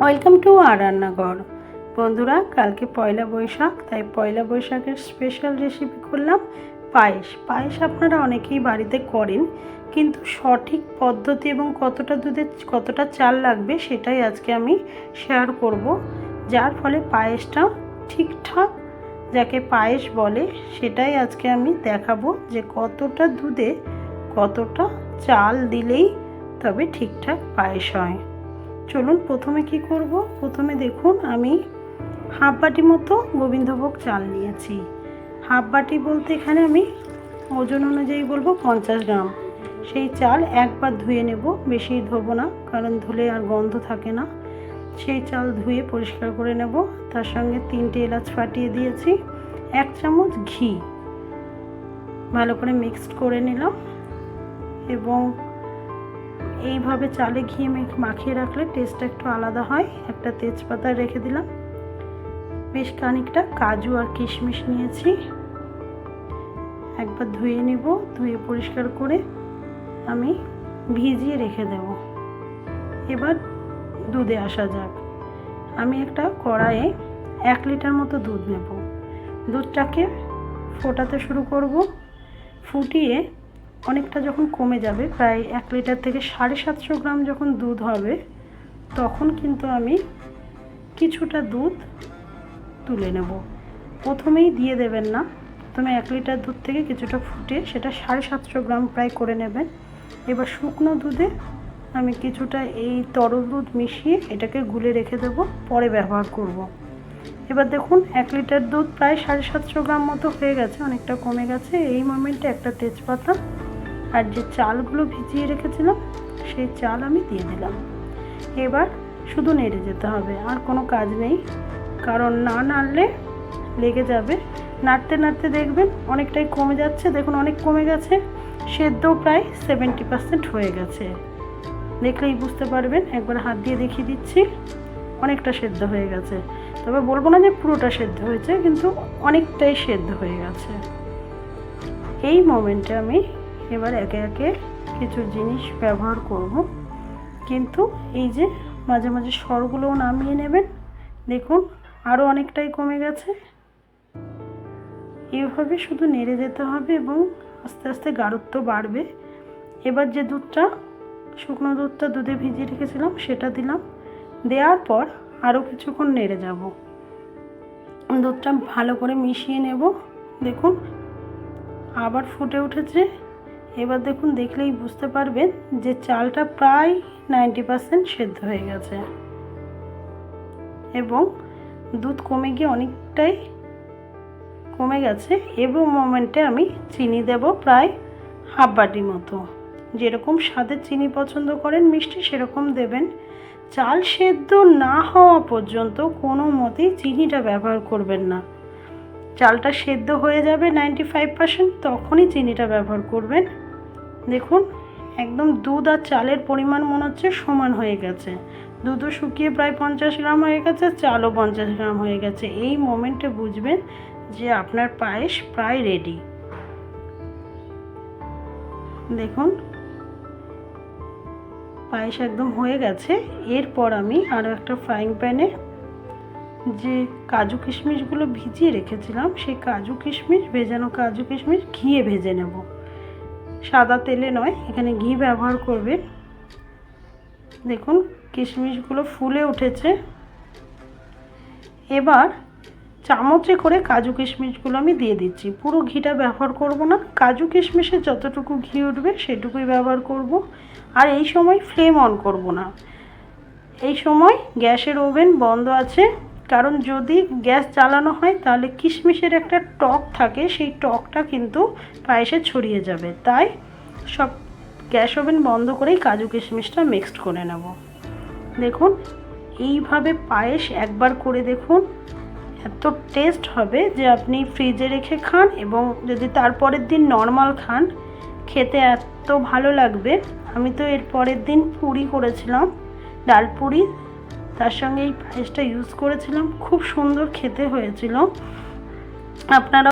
Welcome to আর রান্নাঘর। বন্ধুরা, কালকে পয়লা বৈশাখ, তাই পয়লা বৈশাখের স্পেশাল রেসিপি করলাম পায়েস। পায়েস আপনারা অনেকেই বাড়িতে করেন, কিন্তু সঠিক পদ্ধতি এবং কতটা দুধে কতটা চাল লাগবে সেটাই আজকে আমি শেয়ার করব, যার ফলে পায়েসটা ঠিকঠাক যাকে পায়েস বলে সেটাই আজকে আমি দেখাবো, যে কতটা দুধে কতটা চাল দিলেই তবে ঠিকঠাক পায়েস হয়। চলুন প্রথমে কি করব। প্রথমে দেখুন, আমি হাফ বাটি মতো গোবিন্দভোগ চাল নিয়েছি। হাফ বাটি বলতে এখানে আমি ওজন অনুযায়ী বলবো 50 গ্রাম। সেই চাল একবার ধুয়ে নেব, বেশি ধোবো না, কারণ ধুলে আর গন্ধ থাকে না। সেই চাল ধুয়ে পরিষ্কার করে নেব। তার সঙ্গে 3টে এলাচ ফাটিয়ে দিয়েছি, 1 চামচ ঘি ভালো করে মিক্সড করে নিলাম। এবং এইভাবে চালে ঘি মাখিয়ে রাখলে টেস্টটা একটু আলাদা হয়। একটা তেজপাতা রেখে দিলাম। বেশ খানিকটা কাজু আর কিশমিশ নিয়েছি, একবার ধুয়ে নিব। ধুয়ে পরিষ্কার করে আমি ভিজিয়ে রেখে দেব। এবার দুধে আসা যাক। আমি একটা কড়াইয়ে 1 লিটার মতো দুধ নেব। দুধটাকে ফোটাতে শুরু করব। ফুটিয়ে অনেকটা যখন কমে যাবে, প্রায় 1 লিটার থেকে 750 গ্রাম যখন দুধ হবে, তখন কিন্তু আমি কিছুটা দুধ তুলে নেব। প্রথমেই দিয়ে দেবেন না, প্রথমে 1 লিটার দুধ থেকে কিছুটা ফুটিয়ে সেটা 750 গ্রাম প্রায় করে নেবেন। এবার শুকনো দুধে আমি কিছুটা এই তরল দুধ মিশিয়ে এটাকে গুলে রেখে দেব, পরে ব্যবহার করব। এবার দেখুন 1 লিটার দুধ প্রায় 750 গ্রাম মতো হয়ে গেছে, অনেকটা কমে গেছে। এই মোমেন্টে একটা তেজপাতা আর যে চালগুলো ভিজিয়ে রেখেছিলাম সেই চাল আমি দিয়ে দিলাম। এবার শুধু নেড়ে যেতে হবে, আর কোনো কাজ নেই, কারণ না নাড়লে লেগে যাবে। নাড়তে নাড়তে দেখবেন অনেকটাই কমে যাচ্ছে। দেখুন অনেক কমে গেছে, সেদ্ধ প্রায় 70% হয়ে গেছে। দেখলেই বুঝতে পারবেন, একবার হাত দিয়ে দেখিয়ে দিচ্ছি, অনেকটা সেদ্ধ হয়ে গেছে। তবে বলবো না যে পুরোটা সেদ্ধ হয়েছে, কিন্তু অনেকটাই সেদ্ধ হয়ে গেছে। এই মোমেন্টে আমি এবার একে একে কিছু জিনিস ব্যবহার করব, কিন্তু এই যে মাঝে মাঝে সরগুলোও নামিয়ে নেবেন। দেখুন আরও অনেকটাই কমে গেছে। এইভাবে শুধু নেড়ে যেতে হবে এবং আস্তে আস্তে গাঢ়ত্ব বাড়বে। এবার যে দুধটা, শুকনো দুধটা দুধে ভিজিয়ে রেখেছিলাম সেটা দিলাম। দেওয়ার পর আরও কিছুক্ষণ নেড়ে যাব। দুধটা ভালো করে মিশিয়ে নেব। দেখুন আবার ফুটে উঠেছে। এবার দেখুন, দেখলেই বুঝতে পারবেন যে চালটা প্রায় 90% সেদ্ধ হয়ে গেছে এবং দুধ কমে গিয়ে অনেকটাই কমে গেছে। এবং মোমেন্টে আমি চিনি দেব প্রায় হাফ বাটি মতো। যেরকম স্বাদের চিনি পছন্দ করেন মিষ্টি, সেরকম দেবেন। চাল সেদ্ধ না হওয়া পর্যন্ত কোনো মতেই চিনিটা ব্যবহার করবেন না। চালটা সেদ্ধ হয়ে যাবে 95%, তখনই চিনিটা ব্যবহার করবেন। দেখুন একদম দুধ আর চালের পরিমাণ মনে হচ্ছে সমান হয়ে গেছে। দুধও শুকিয়ে প্রায় 50 গ্রাম হয়ে গেছে, চালও 50 গ্রাম হয়ে গেছে। এই মোমেন্টে বুঝবেন যে আপনার পায়েস প্রায় রেডি। দেখুন পায়েস একদম হয়ে গেছে। এরপর আমি আরও একটা ফ্রাইং প্যানে যে কাজু কিশমিশগুলো ভিজিয়ে রেখেছিলাম, সেই কাজু কিশমিশ, ভেজানো কাজু কিশমিশ ঘিয়ে ভেজে নেব। সাদা তেলে নয়, এখানে ঘি ব্যবহার করবেন। দেখুন কিশমিশগুলো ফুলে উঠেছে। এবার চামচে করে কাজু কিশমিশগুলো আমি দিয়ে দিচ্ছি। পুরো ঘিটা ব্যবহার করব না, কাজু কিশমিশের যতটুকু ঘি উঠবে সেটুকুই ব্যবহার করব। আর এই সময় ফ্লেম অন করব না। এই সময় গ্যাসের ওভেন বন্ধ আছে, কারণ যদি গ্যাস জ্বালানো হয় তাহলে কিশমিশের একটা টক থাকে, সেই টকটা কিন্তু পায়েসে ছড়িয়ে যাবে। তাই সব গ্যাস ওভেন বন্ধ করেই কাজু কিশমিশটা মিক্সড করে নেব। দেখুন এইভাবে পায়েস একবার করে দেখুন, এত টেস্ট হবে যে আপনি ফ্রিজে রেখে খান এবং যদি তারপরের দিন নর্মাল খান, খেতে এত ভালো লাগবে। আমি তো এর পরের দিন পুরি করেছিলাম, ডাল পুরি, তার সঙ্গে এই পায়েসটা ইউজ করেছিলাম। খুব সুন্দর খেতে হয়েছিল। আপনারা